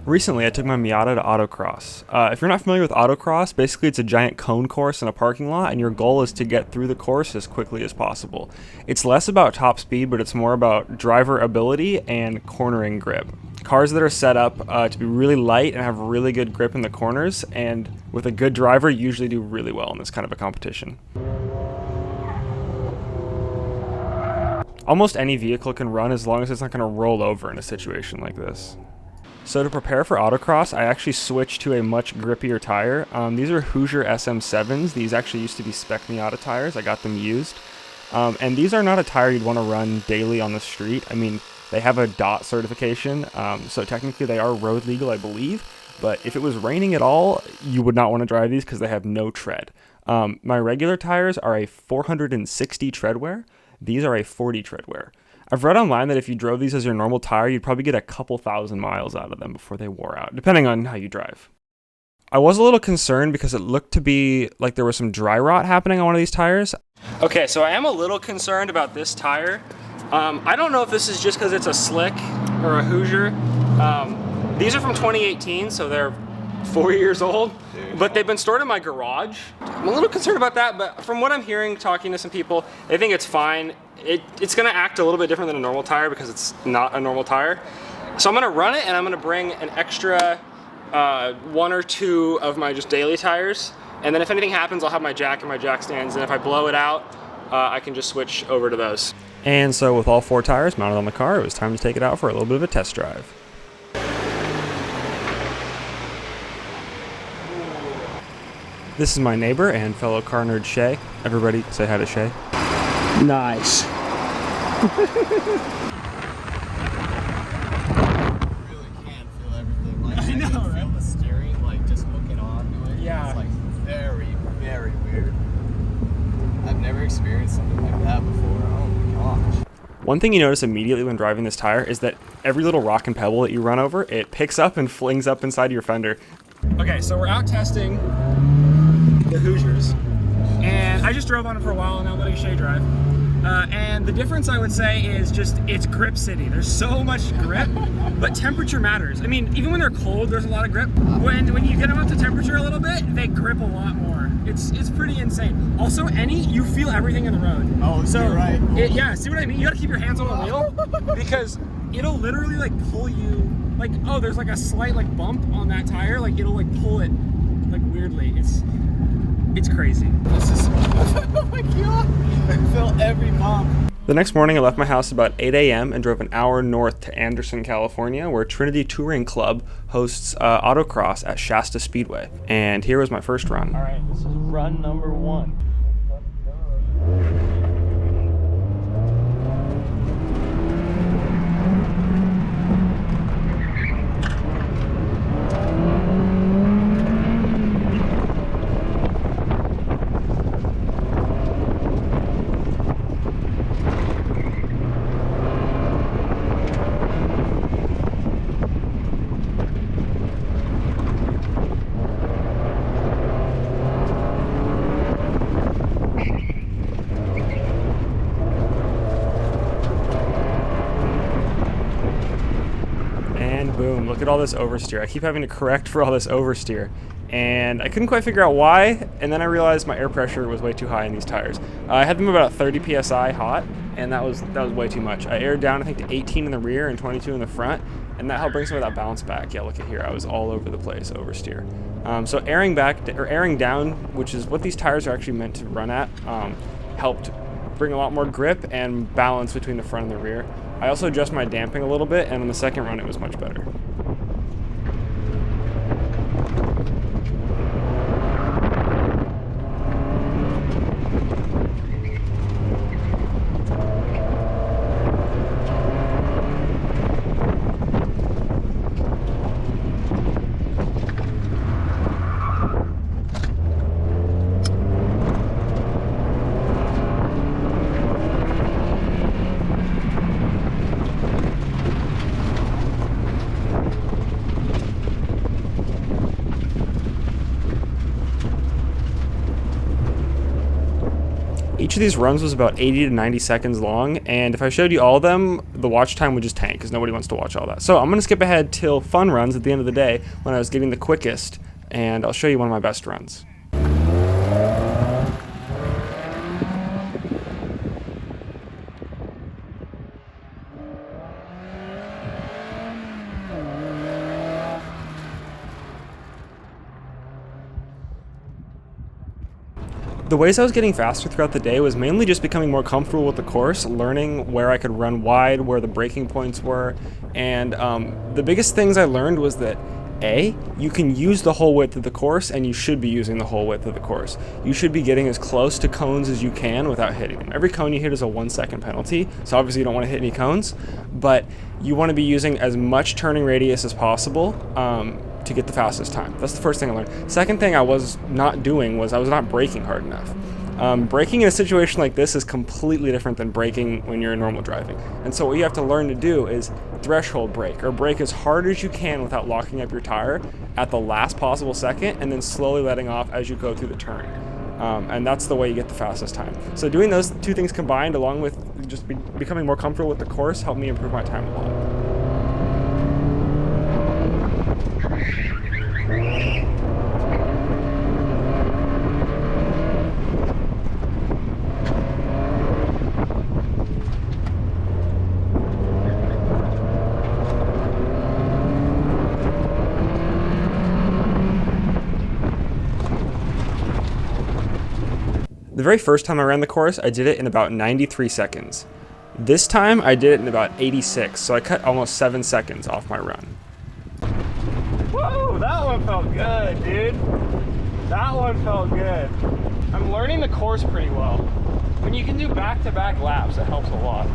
Recently, I took my Miata to Autocross. If you're not familiar with Autocross, basically it's a giant cone course in a parking lot, and your goal is to get through the course as quickly as possible. It's less about top speed, but it's more about driver ability and cornering grip. Cars that are set up to be really light and have really good grip in the corners, and with a good driver, usually do really well in this kind of a competition. Almost any vehicle can run as long as it's not going to roll over in a situation like this. So to prepare for Autocross, I actually switched to a much grippier tire. These are Hoosier SM7s. These actually used to be spec Miata tires. I got them used. And these are not a tire you'd want to run daily on the street. I mean, they have a DOT certification, so technically they are road legal, I believe. But if it was raining at all, you would not want to drive these because they have no tread. My regular tires are a 460 tread wear. These are a 40 tread wear. I've read online that if you drove these as your normal tire, you'd probably get a couple thousand miles out of them before they wore out, depending on how you drive. I was a little concerned because it looked to be like there was some dry rot happening on one of these tires. Okay, so I am a little concerned about this tire. I don't know if this is just because it's a slick or a Hoosier. These are from 2018, so they're 4 years old, but they've been stored in my garage. I'm a little concerned about that, but from what I'm hearing, talking to some people, they think it's fine. It's gonna act a little bit different than a normal tire because it's not a normal tire. So I'm gonna run it and I'm gonna bring an extra one or two of my just daily tires. And then if anything happens, I'll have my jack and my jack stands. And if I blow it out, I can just switch over to those. And so with all 4 tires mounted on the car, it was time to take it out for a little bit of a test drive. This is my neighbor and fellow car nerd, Shay. Everybody say hi to Shay. Nice. Really can feel everything. Like, I know, right? Feel the steering, like just looking on to it. Yeah. It's like very, very weird. I've never experienced something like that before. Oh my gosh. One thing you notice immediately when driving this tire is that every little rock and pebble that you run over, it picks up and flings up inside your fender. Okay, so we're out testing the Hoosiers, and I just drove on it for a while and I'm letting Shay drive. And the difference I would say is just it's grip city. There's so much grip, but temperature matters. I mean, even when they're cold, there's a lot of grip. When you get them up to temperature a little bit, they grip a lot more. It's pretty insane. Also, you feel everything in the road. Oh, so you're right. Yeah, see what I mean? You gotta keep your hands on the wheel because it'll literally like pull you. Like, oh, there's like a slight like bump on that tire. Like it'll like pull it like weirdly. It's crazy. This is oh my god. I feel every bump. The next morning, I left my house about 8 a.m. and drove an hour north to Anderson, California, where Trinity Touring Club hosts Autocross at Shasta Speedway. And here was my first run. All right, this is run number 1. And boom, look at all this oversteer. I keep having to correct for all this oversteer. And I couldn't quite figure out why, and then I realized my air pressure was way too high in these tires. I had them about 30 psi hot, and that was way too much. I aired down, I think, to 18 in the rear and 22 in the front, and that helped bring some of that bounce back. Yeah, look at here, I was all over the place, oversteer. So airing down, which is what these tires are actually meant to run at, helped bring a lot more grip and balance between the front and the rear. I also adjust my damping a little bit, and on the second run, it was much better. Each of these runs was about 80 to 90 seconds long, and if I showed you all of them, the watch time would just tank because nobody wants to watch all that. So I'm going to skip ahead till fun runs at the end of the day when I was getting the quickest, and I'll show you one of my best runs. The ways I was getting faster throughout the day was mainly just becoming more comfortable with the course, learning where I could run wide, where the braking points were, and the biggest things I learned was that A, you can use the whole width of the course, and you should be using the whole width of the course. You should be getting as close to cones as you can without hitting them. Every cone you hit is a 1-second penalty, so obviously you don't want to hit any cones, but you want to be using as much turning radius as possible to get the fastest time. That's the first thing I learned. Second thing I was not doing was I was not braking hard enough. Braking in a situation like this is completely different than braking when you're normal driving. And so what you have to learn to do is threshold brake, or brake as hard as you can without locking up your tire at the last possible second, and then slowly letting off as you go through the turn. And that's the way you get the fastest time. So doing those two things combined, along with just becoming more comfortable with the course, helped me improve my time a lot. The very first time I ran the course, I did it in about 93 seconds. This time, I did it in about 86, so I cut almost 7 seconds off my run. Whoa, that one felt good, dude. That one felt good. I'm learning the course pretty well. When you can do back-to-back laps, it helps a lot.